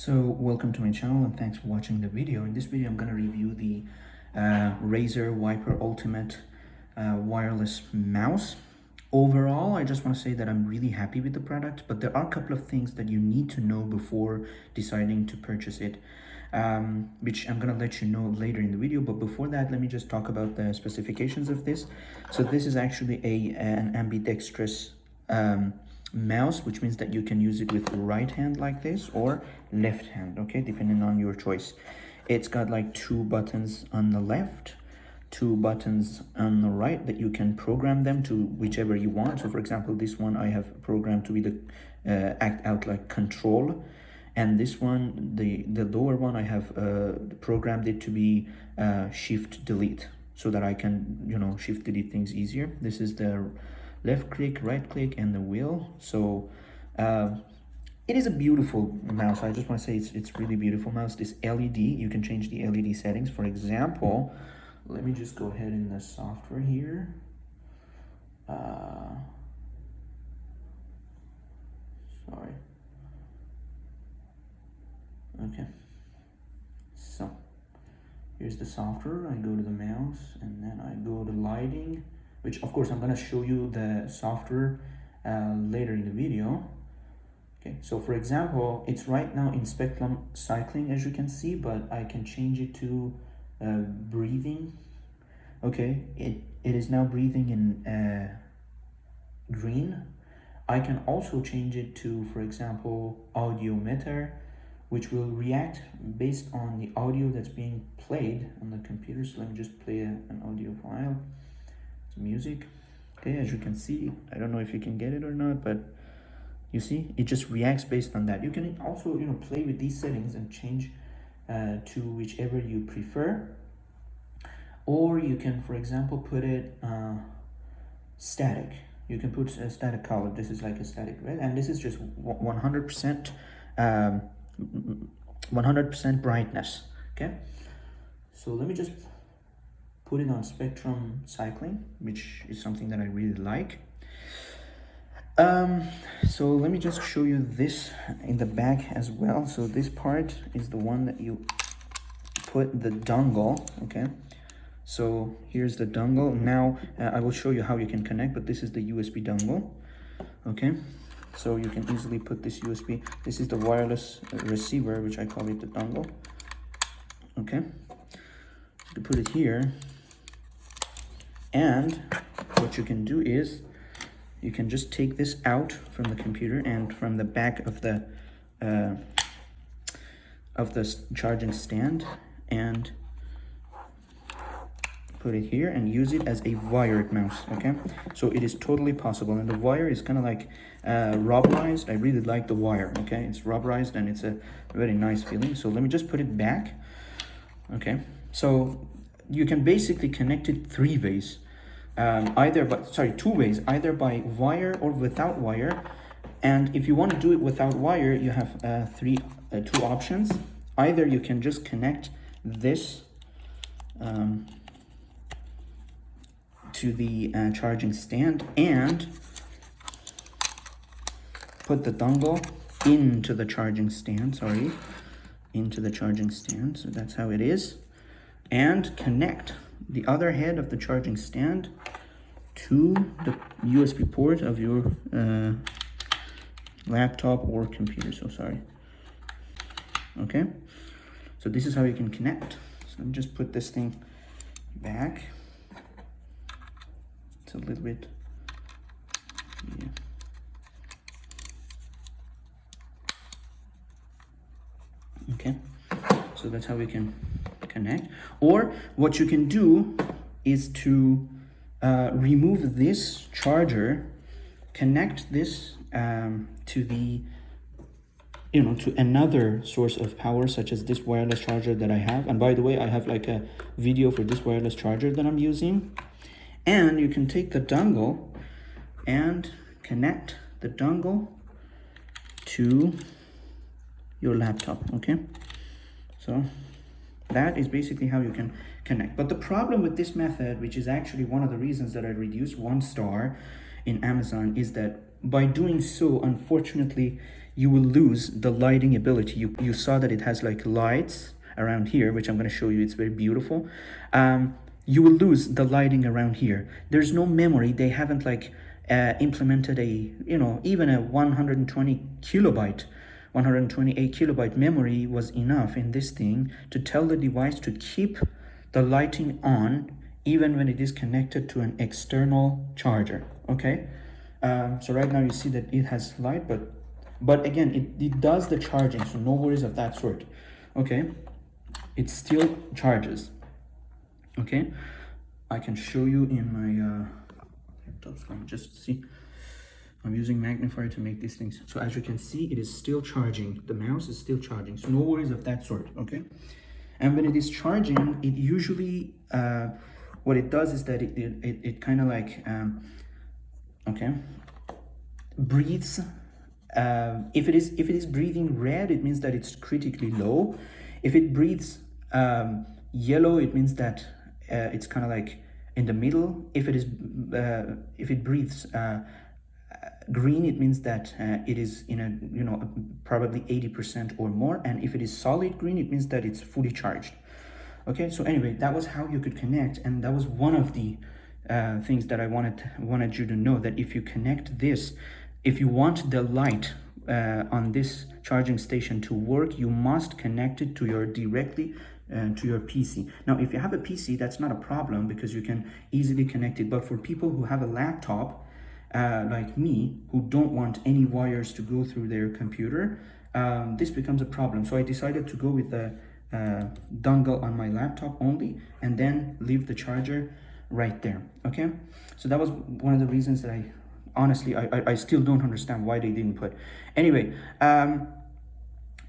So welcome to my channel and thanks for watching the video. In this video I'm going to review the Razer Viper Ultimate wireless mouse. Overall, I just want to say that I'm really happy with the product, but there are a couple of things that you need to know before deciding to purchase it, which I'm going to let you know later in the video. But before that, let me just talk about the specifications of this. So this is actually an ambidextrous mouse, which means that you can use it with right hand like this or left hand, okay, depending on your choice. It's got like two buttons on the left, two buttons on the right that you can program them to whichever you want. So for example, this one I have programmed to be the act out like control, and this one, the lower one, I have programmed it to be shift delete, so that I can, you know, shift delete things easier. This is the left click, right click, and the wheel. So it is a beautiful mouse. I just want to say it's really beautiful mouse. This LED, you can change the LED settings. For example, let me just go ahead in the software here. Sorry. Okay. So here's the software. I go to the mouse and then I go to lighting, which of course I'm going to show you the software later in the video. Okay, so for example, it's right now in spectrum cycling, as you can see, but I can change it to breathing. Okay, it is now breathing in green. I can also change it to, for example, audio meter, which will react based on the audio that's being played on the computer. So let me just play an audio file. It's music. Okay, as you can see, I don't know if you can get it or not, but you see, it just reacts based on that. You can also, you know, play with these settings and change to whichever you prefer. Or you can, for example, put it static. You can put a static color. This is like a static red, and this is just 100% 100% brightness. Okay, so let me just put it on spectrum cycling, which is something that I really like. So let me just show you this in the back as well. So this part is the one that you put the dongle. Okay, so here's the dongle. Now I will show you how you can connect, but this is the USB dongle. Okay, so you can easily put this USB. This is the wireless receiver, which I call it the dongle. Okay, so you put it here, and what you can do is you can just take this out from the computer and from the back of the charging stand and put it here and use it as a wired mouse. Okay, so it is totally possible, and the wire is kind of like rubberized. I really like the wire. Okay, it's rubberized and it's a very nice feeling. So let me just put it back. Okay, so you can basically connect it three ways. Two ways, either by wire or without wire. And if you want to do it without wire, you have two options. Either you can just connect this to the charging stand and put the dongle into the charging stand, into the charging stand. So that's how it is. And connect the other head of the charging stand to the USB port of your laptop or computer. Okay, so this is how you can connect. So let me just put this thing back. It's a little bit, yeah. Okay, so that's how we can connect. Or what you can do is to remove this charger, connect this to the, you know, to another source of power, such as this wireless charger that I have. And by the way, I have like a video for this wireless charger that I'm using. And you can take the dongle and connect the dongle to your laptop. Okay, so that is basically how you can connect. But the problem with this method, which is actually one of the reasons that I reduced 1 star in Amazon, is that by doing so, unfortunately, you will lose the lighting ability. You saw that it has like lights around here, which I'm going to show you. It's very beautiful. You will lose the lighting around here. There's no memory. They haven't like implemented a, you know, even a 120 kilobyte 128 kilobyte memory was enough in this thing to tell the device to keep the lighting on even when it is connected to an external charger. Okay, so right now you see that it has light, but again it does the charging, so no worries of that sort. Okay, it still charges. Okay, I can show you in my laptop. So just see, I'm using magnifier to make these things. So as you can see, it is still charging. The mouse is still charging, so no worries of that sort. Okay, and when it is charging, it usually what it does is that it kind of like okay, breathes. If it is breathing red, it means that it's critically low. If it breathes yellow, it means that it's kind of like in the middle. If it breathes green, it means that it is in a, you know, probably 80% or more. And if it is solid green, it means that it's fully charged. Okay, so anyway, that was how you could connect, and that was one of the things that I wanted you to know, that if you connect this, if you want the light on this charging station to work, you must connect it to your directly to your PC. Now, if you have a PC, that's not a problem because you can easily connect it. But for people who have a laptop, like me, who don't want any wires to go through their computer, this becomes a problem. So I decided to go with the dongle on my laptop only, and then leave the charger right there. Okay, so that was one of the reasons that I honestly I still don't understand why they didn't put. Anyway,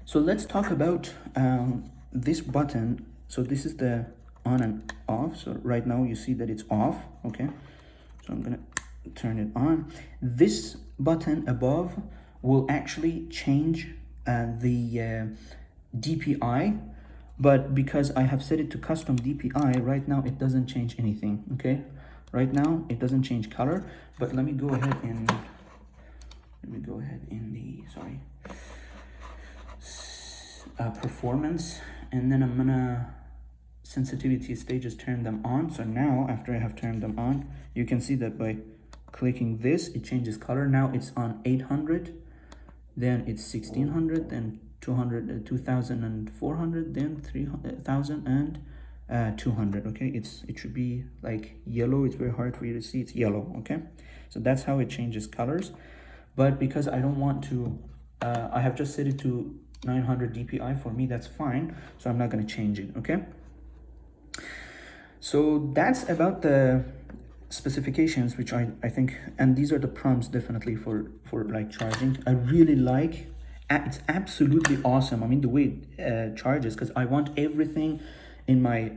so let's talk about this button. So this is the on and off. So right now you see that it's off. Okay, so I'm gonna turn it on. This button above will actually change the DPI, but because I have set it to custom DPI, right now it doesn't change anything. Okay, right now it doesn't change color, but let me go ahead in the performance, and then I'm gonna sensitivity stages, turn them on. So now after I have turned them on, you can see that by clicking this, it changes color. Now it's on 800, then it's 1600, then 200, 2400, then 3000 and 200. Okay, it should be like yellow. It's very hard for you to see. It's yellow. Okay, so that's how it changes colors. But because I don't want to, I have just set it to 900 DPI. For me, that's fine. So I'm not going to change it. Okay. So that's about the specifications, which I think, and these are the prompts definitely for like charging. I really like. It's absolutely awesome. I mean, the way it charges, because I want everything in my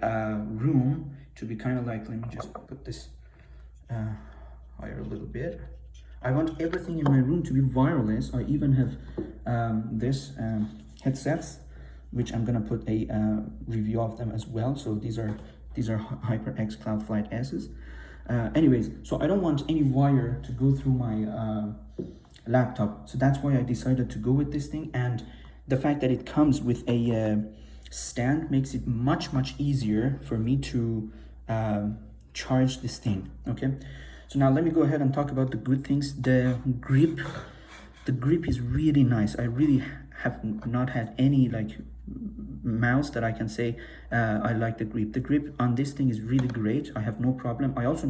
room to be kind of like, let me just put this higher a little bit. I want everything in my room to be wireless. I even have this headsets, which I'm gonna put a review of them as well. So these are HyperX Cloud Flight S's. Anyways, so I don't want any wire to go through my laptop, so that's why I decided to go with this thing. And the fact that it comes with a stand makes it much easier for me to charge this thing. Okay, so now let me go ahead and talk about the good things. The grip is really nice. I really have not had any like mouse that I can say I like the grip. The grip on this thing is really great. I have no problem. I also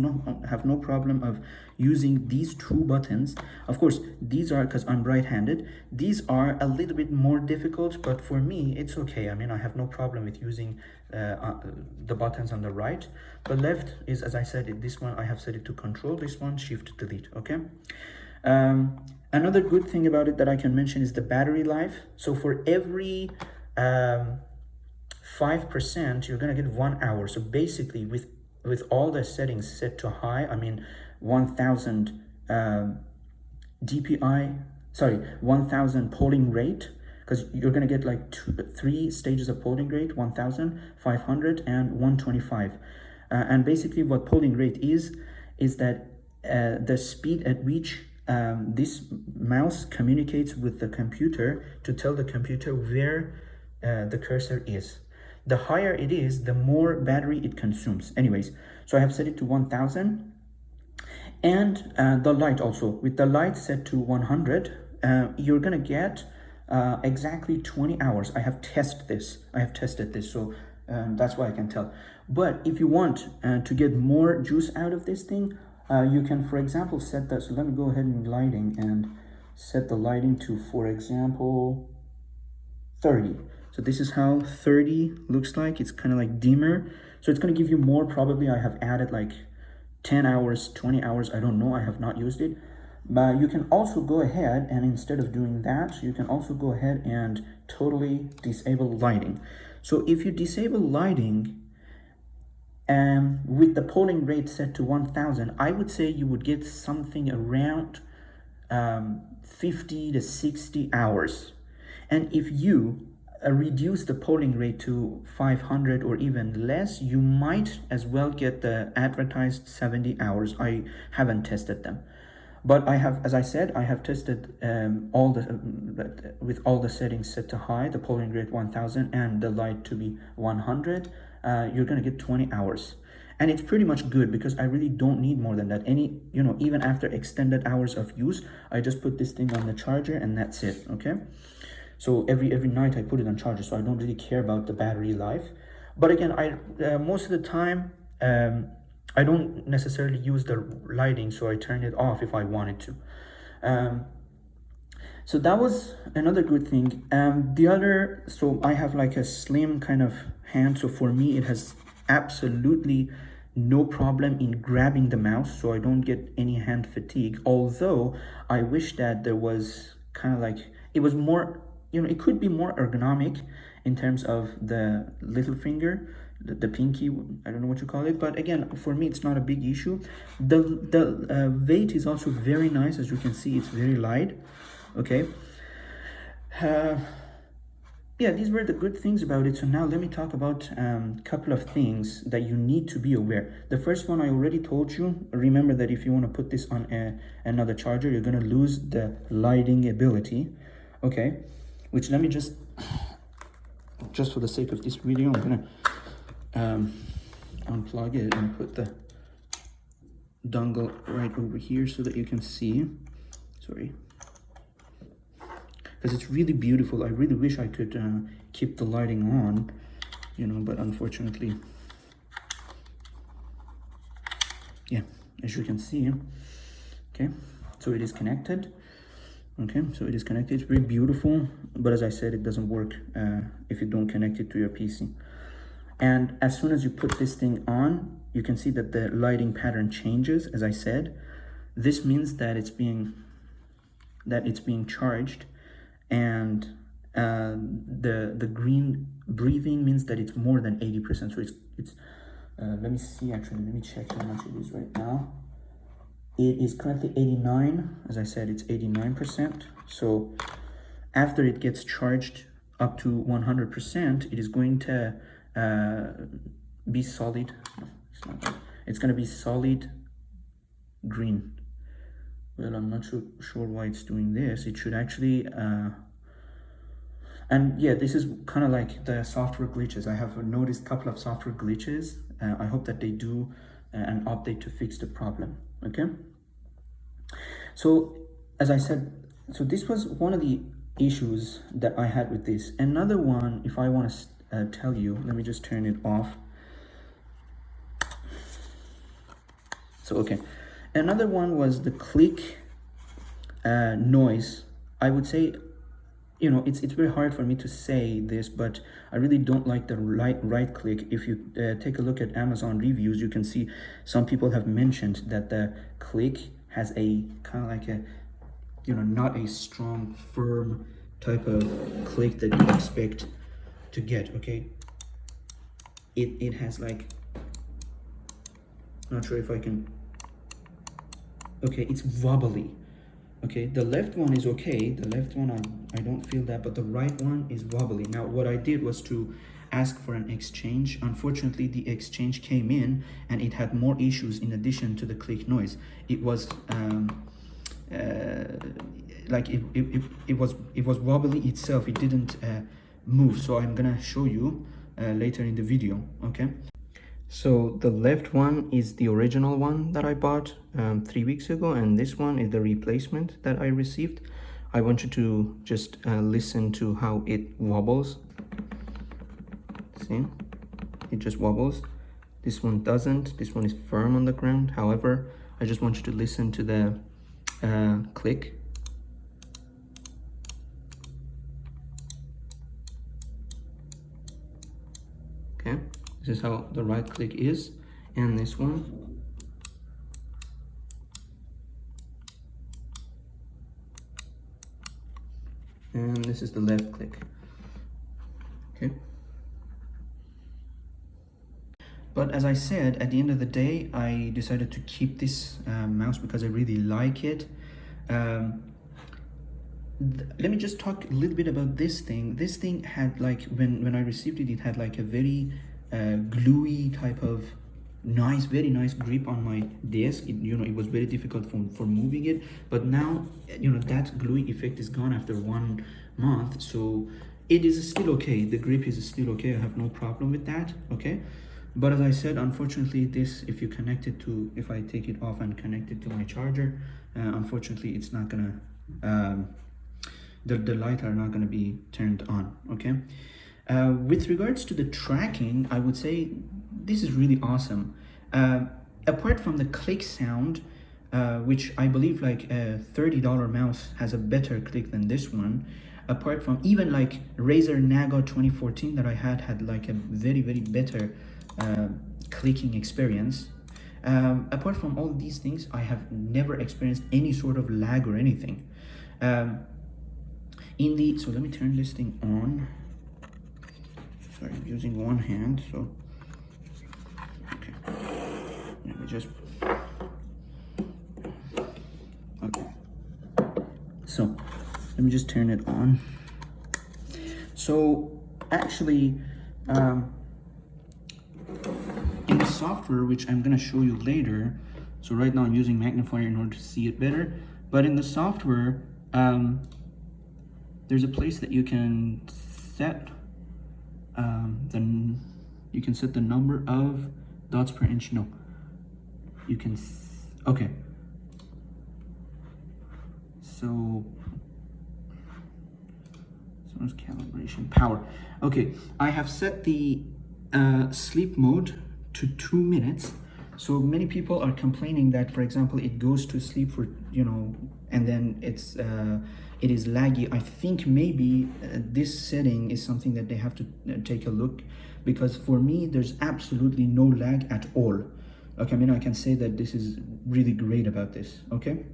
have no problem of using these two buttons. Of course, these are, because I'm right-handed, these are a little bit more difficult, but for me it's okay. I mean, I have no problem with using the buttons on the right. The left is, as I said, this one I have set it to control, this one shift delete. Okay, another good thing about it that I can mention is the battery life. So for every 5%, you're gonna get 1 hour. So basically, with all the settings set to high, I mean 1000 DPI, sorry, 1000 polling rate, because you're gonna get like 3 stages of polling rate: 1000, 500, and 125. And basically, what polling rate is that the speed at which this mouse communicates with the computer to tell the computer where the cursor is. The higher it is, the more battery it consumes. Anyways, so I have set it to 1000. And the light also, with the light set to 100, you're gonna get exactly 20 hours. I have tested this, so that's why I can tell. But if you want to get more juice out of this thing, you can, for example, set that. So let me go ahead and lighting and set the lighting to, for example, 30. So this is how 30 looks like. It's kind of like dimmer. So it's going to give you more. Probably I have added like 10 hours, 20 hours. I don't know. I have not used it. But you can also go ahead and instead of doing that, you can also go ahead and totally disable lighting. So if you disable lighting, with the polling rate set to 1000, I would say you would get something around 50 to 60 hours. And if you reduce the polling rate to 500 or even less, you might as well get the advertised 70 hours. I haven't tested them, but I have, as I said, I have tested all the with all the settings set to high, the polling rate 1000 and the light to be 100. You're gonna get 20 hours, and it's pretty much good because I really don't need more than that. Even after extended hours of use, I just put this thing on the charger and that's it. Okay, so every night I put it on charger, so I don't really care about the battery life. But again, most of the time I don't necessarily use the lighting, so I turn it off if I wanted to. So that was another good thing. So I have like a slim kind of hand, so for me it has absolutely no problem in grabbing the mouse, so I don't get any hand fatigue. Although I wish that there was kind of like, it was more, it could be more ergonomic in terms of the little finger, the pinky, I don't know what you call it, but again, for me it's not a big issue. The weight is also very nice. As you can see, it's very light. Okay, yeah, these were the good things about it. So now let me talk about a couple of things that you need to be aware. The first one I already told you. Remember that if you want to put this on another charger, you're going to lose the lighting ability. Okay, which let me just for the sake of this video, I'm going to unplug it and put the dongle right over here so that you can see. Sorry, because it's really beautiful. I really wish I could keep the lighting on, but unfortunately, yeah, as you can see. Okay, so it is connected. Okay, so it is connected. It's very beautiful, but as I said, it doesn't work if you don't connect it to your PC. And as soon as you put this thing on, you can see that the lighting pattern changes. As I said, this means that it's being charged, and the green breathing means that it's more than 80%. So it's let me see, actually, let me check how much it is right now. It is currently 89. As I said, it's 89%. So after it gets charged up to 100%, it is going to be solid. No, it's not that. It's going to be solid green. Well, I'm not sure why it's doing this. It should actually and yeah, this is kind of like the software glitches. I have noticed a couple of software glitches. I hope that they do an update to fix the problem. Okay, so as I said, so this was one of the issues that I had with this. Another one, if I want to tell you, let me just turn it off. So okay, another one was the click noise. I would say, it's very hard for me to say this, but I really don't like the right click. If you take a look at Amazon reviews, you can see some people have mentioned that the click has a kind of like a, not a strong, firm type of click that you expect to get. Okay, it has like, not sure if I can, okay, it's wobbly. Okay, the left one is okay. The left one, I don't feel that, but the right one is wobbly. Now, what I did was to ask for an exchange. Unfortunately, the exchange came in and it had more issues in addition to the click noise. It was like it was wobbly itself. It didn't move. So I'm gonna show you later in the video. Okay. So the left one is the original one that I bought 3 weeks ago, and this one is the replacement that I received. I want you to just listen to how it wobbles. See, it just wobbles. This one doesn't. This one is firm on the ground. However, I just want you to listen to the click. Okay, this is how the right click is, and this one. And this is the left click. Okay. But as I said, at the end of the day, I decided to keep this mouse because I really like it. Let me just talk a little bit about this thing. This thing had like, when I received it, it had like a very gluey type of nice, very nice grip on my desk. It was very difficult for moving it, but now that gluey effect is gone after 1 month, so it is still okay. The grip is still okay. I have no problem with that. Okay, but as I said, unfortunately, this, if you connect it to, if I take it off and connect it to my charger, unfortunately it's not gonna the light are not going to be turned on. Okay, with regards to the tracking, I would say this is really awesome. Apart from the click sound, which I believe like a $30 mouse has a better click than this one. Apart from even like Razer Naga 2014 that I had like a very better clicking experience. Apart from all these things, I have never experienced any sort of lag or anything. So let me turn this thing on. Sorry, I'm using one hand, so okay. Let me just so let me just turn it on. So actually, in the software, which I'm gonna show you later, so right now I'm using magnifier in order to see it better, but in the software, there's a place that you can set you can set the number of dots per inch. No, you can okay, so it's calibration power. Okay, I have set the sleep mode to 2 minutes. So many people are complaining that, for example, it goes to sleep for and then it is laggy. I think maybe this setting is something that they have to take a look, because for me there's absolutely no lag at all. Okay, I mean, I can say that this is really great about this. Okay,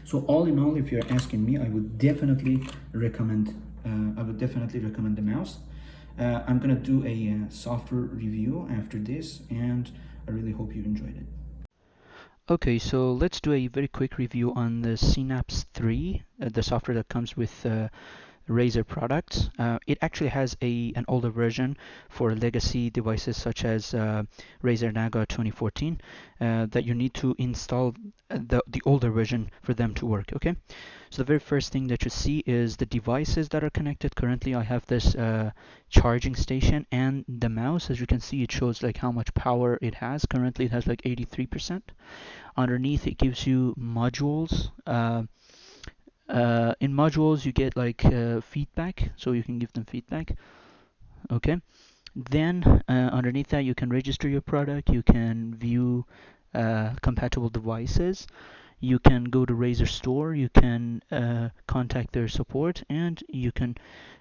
so all in all, if you're asking me, I would definitely recommend the mouse. I'm gonna do a software review after this, and I really hope you enjoyed it. Okay, so let's do a very quick review on the Synapse 3, the software that comes with Razer products. It actually has an older version for legacy devices such as Razer Naga 2014 that you need to install the older version for them to work. Okay, so the very first thing that you see is the devices that are connected. Currently I have this charging station and the mouse. As you can see, it shows like how much power it has. Currently it has like 83%. Underneath it gives you modules. In modules you get like feedback, so you can give them feedback. Okay, then underneath that you can register your product, you can view compatible devices, you can go to Razer store, you can contact their support, and you can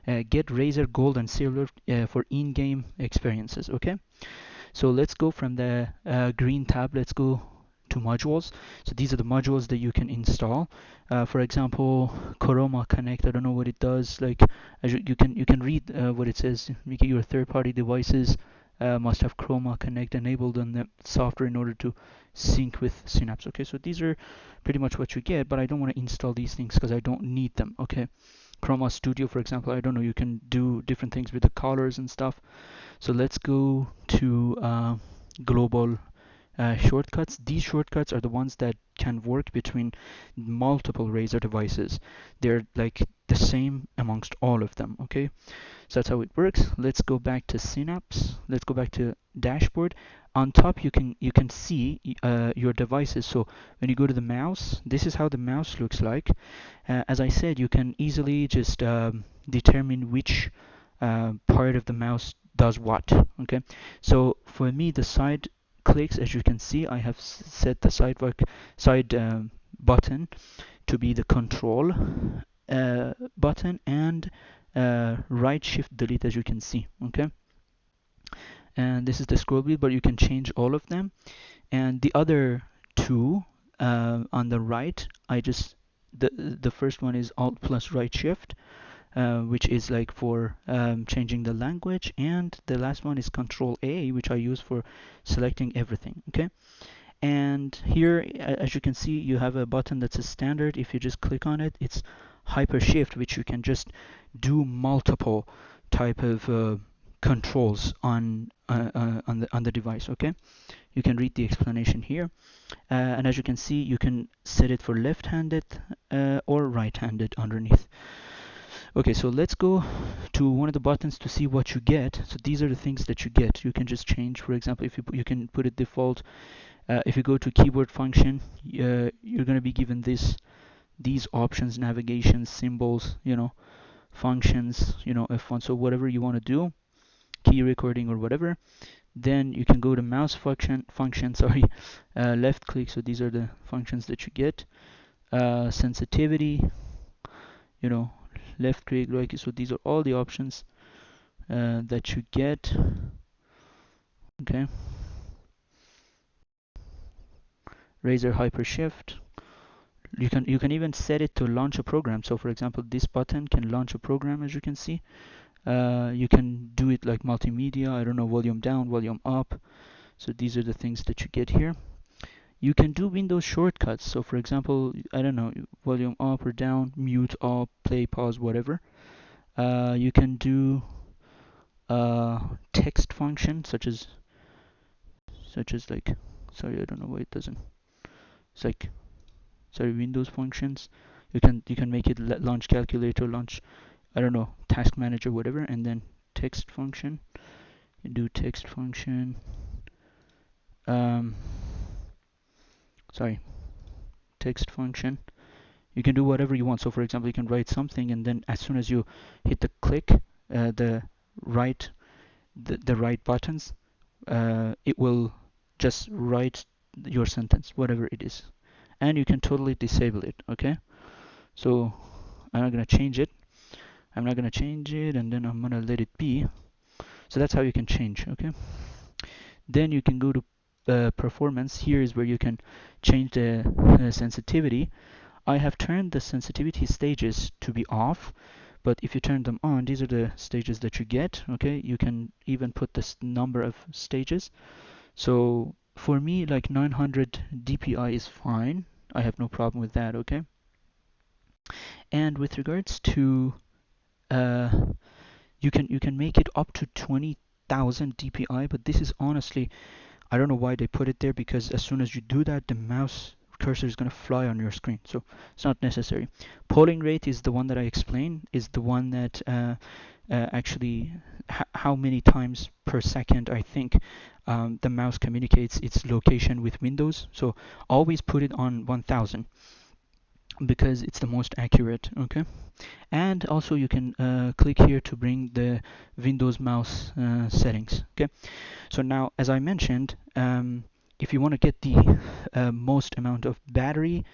get Razer Gold and Silver for in-game experiences. Okay, so let's go from the green tab, let's go to modules. So these are the modules that you can install. For example, Chroma Connect. I don't know what it does. Like, as you can read what it says. Make your third-party devices must have Chroma Connect enabled on the software in order to sync with Synapse. Okay, so these are pretty much what you get, but I don't want to install these things because I don't need them. Okay, Chroma Studio, for example, I don't know, you can do different things with the colors and stuff. So let's go to global shortcuts. These shortcuts are the ones that can work between multiple Razer devices. They're like the same amongst all of them, okay? So that's how it works. Let's go back to Synapse. Let's go back to dashboard. On top, you can see your devices. So when you go to the mouse, this is how the mouse looks like. As I said, you can easily just determine which part of the mouse does what. Okay. So for me, the side clicks, as you can see, I have set the side button to be the control button, and right shift delete, as you can see. Okay, and this is the scroll wheel, but you can change all of them. And the other two on the right, the first one is alt plus right shift, which is like for changing the language, and the last one is control A, which I use for selecting everything. Okay, and here, as you can see, you have a button that's a standard. If you just click on it, it's hyper shift, which you can just do multiple type of controls on the device. Okay, you can read the explanation here, and as you can see, you can set it for left-handed or right-handed underneath. Okay, so let's go to one of the buttons to see what you get. So these are the things that you get. You can just change, for example, if you can put it default. If you go to keyboard function, you're going to be given these options: navigation, symbols, functions, F1. So whatever you want to do, key recording or whatever. Then you can go to mouse function, sorry, left click. So these are the functions that you get. Sensitivity, left click, right click. So these are all the options that you get. Okay. Razer Hyper Shift. You can even set it to launch a program. So for example, this button can launch a program, as you can see. You can do it like multimedia, I don't know, volume down, volume up. So these are the things that you get here. You can do Windows shortcuts. So for example, I don't know, volume up or down, mute up, play, pause, whatever. You can do text function, such as like, sorry, I don't know why it doesn't. It's like, sorry, Windows functions. You can make it launch calculator, launch, I don't know, task manager, whatever. And then text function, you do text function. um Sorry, text function. You can do whatever you want. So for example, you can write something, and then as soon as you hit the click, the right the right buttons, it will just write your sentence, whatever it is. And you can totally disable it. Okay, so I'm not gonna change it. And then I'm gonna let it be. So that's how you can change. Okay, then you can go to performance. Here is where you can change the sensitivity. I have turned the sensitivity stages to be off, but if you turn them on, these are the stages that you get. Okay, you can even put this number of stages. So for me, like 900 dpi is fine. I have no problem with that. Okay, and with regards to uh, you can make it up to 20,000 dpi, but this is honestly, I don't know why they put it there, because as soon as you do that, the mouse cursor is going to fly on your screen. So it's not necessary. Polling rate is the one that I explained, is the one that actually how many times per second, I think, the mouse communicates its location with Windows. So always put it on 1000 because it's the most accurate. Okay, and also you can click here to bring the Windows mouse settings. Okay, so now, as I mentioned, if you want to get the most amount of battery,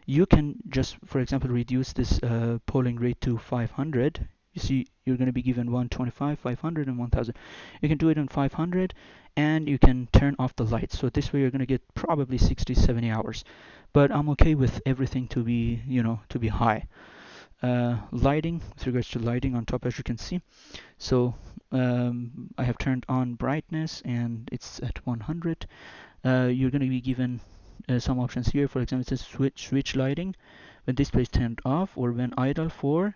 you can just, for example, reduce this polling rate to 500. You see, you're going to be given 125, 500, and 1000. You can do it on 500, and you can turn off the lights. So this way, you're going to get probably 60, 70 hours. But I'm okay with everything to be, to be high. Lighting, with regards to lighting on top, as you can see. So I have turned on brightness, and it's at 100. You're going to be given some options here. For example, it says switch lighting when display is turned off, or when idle for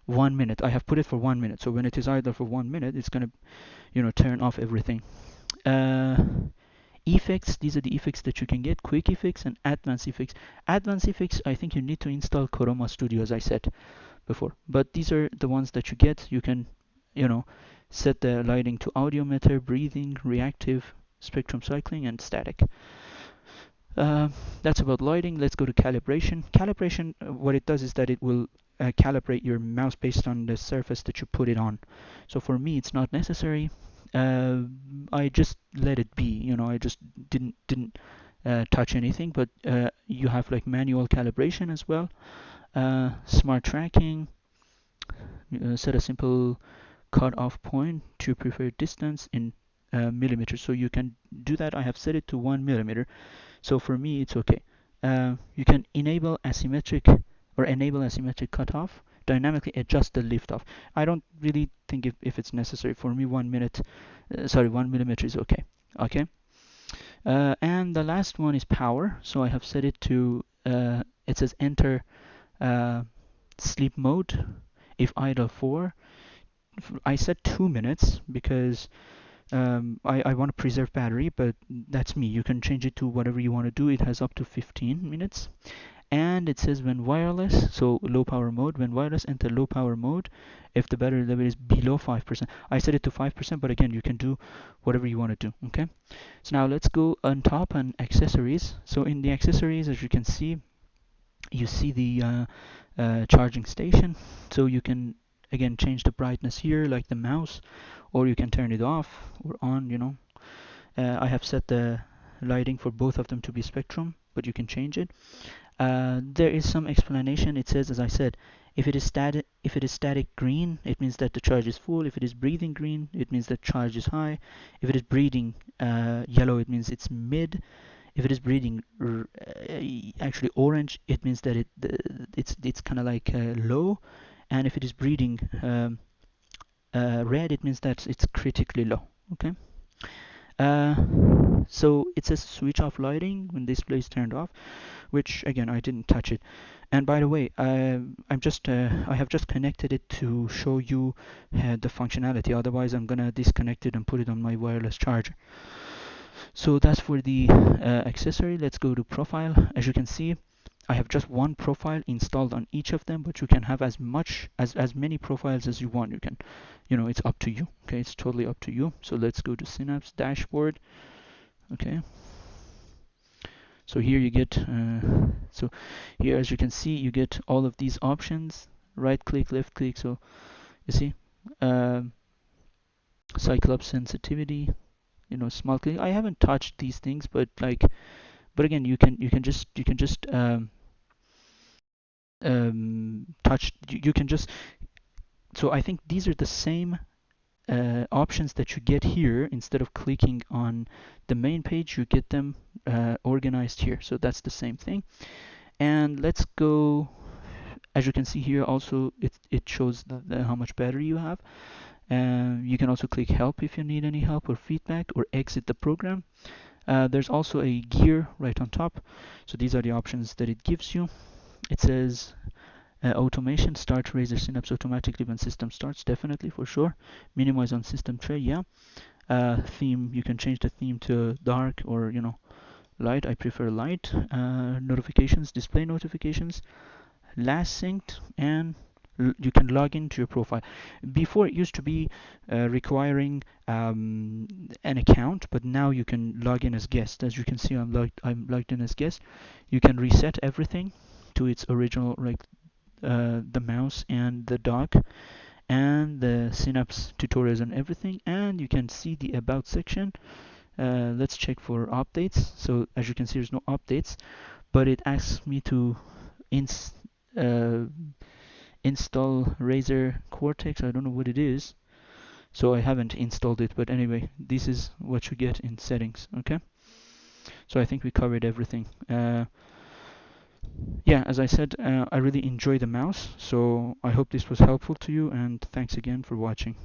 1 minute. I have put it for 1 minute. So when it is idle for 1 minute, it's going to, turn off everything. Uh, Effects, these are the effects that you can get: quick effects and advanced effects. Advanced effects, I think you need to install Chroma Studio, as I said before, but these are the ones that you get. You can, set the lighting to audiometer, breathing, reactive, spectrum cycling, and static. That's about lighting. Let's go to calibration. Calibration, what it does is that it will calibrate your mouse based on the surface that you put it on. So for me, it's not necessary. I just let it be. I just didn't touch anything. But you have like manual calibration as well. Smart tracking. Set a simple cut-off point to preferred distance in millimeters. So you can do that. I have set it to 1 millimeter. So for me, it's okay. You can enable asymmetric cutoff, dynamically adjust the lift off. I don't really think if it's necessary. For me, 1 millimeter is okay. Okay. And the last one is power. So I have set it to, it says enter sleep mode if idle 4. I set 2 minutes because I want to preserve battery, but that's me. You can change it to whatever you want to do. It has up to 15 minutes. And it says when wireless, so low power mode, when wireless, enter low power mode if the battery level is below 5%. I set it to 5%, but again, you can do whatever you want to do, okay? So now let's go on top on accessories. So in the accessories, as you can see, you see the charging station. So you can, again, change the brightness here, like the mouse, or you can turn it off or on, I have set the lighting for both of them to be spectrum, but you can change it. There is some explanation. It says, as I said, if it is static green, it means that the charge is full. If it is breathing green, it means that charge is high. If it is breathing yellow, it means it's mid. If it is breathing actually orange, it means that it's kind of like low. And if it is breathing red, it means that it's critically low. Okay. So it says switch off lighting when display is turned off, which again I didn't touch it. And by the way, I have just connected it to show you the functionality. Otherwise, I'm gonna disconnect it and put it on my wireless charger. So that's for the accessory. Let's go to profile. As you can see, I have just one profile installed on each of them, but you can have as many profiles as you want. You can, it's up to you. Okay, it's totally up to you. So let's go to Synapse dashboard. Okay. So here you get, so here as you can see, you get all of these options: right click, left click. So you see, Cyclops sensitivity, small click. I haven't touched these things, but again, you can just touch. You can just. So I think these are the same options that you get here. Instead of clicking on the main page, you get them organized here. So that's the same thing. And let's go. As you can see here, also it shows how much battery you have. You can also click help if you need any help or feedback, or exit the program. There's also a gear right on top. So these are the options that it gives you. It says automation, start Razer Synapse automatically when system starts, definitely, for sure. Minimize on system tray, yeah. Theme, you can change the theme to dark or light. I prefer light. Notifications, display notifications, last synced, and you can log into your profile. Before it used to be requiring an account, but now you can log in as guest. As you can see, I'm logged in as guest. You can reset everything to its original, like the mouse and the dock and the Synapse tutorials and everything, and you can see the about section. Let's check for updates. So as you can see, there's no updates, but it asks me to install Razer Cortex. I don't know what it is, so I haven't installed it, but anyway, this is what you get in settings. Okay, so I think we covered everything. Yeah, as I said, I really enjoy the mouse, so I hope this was helpful to you, and thanks again for watching.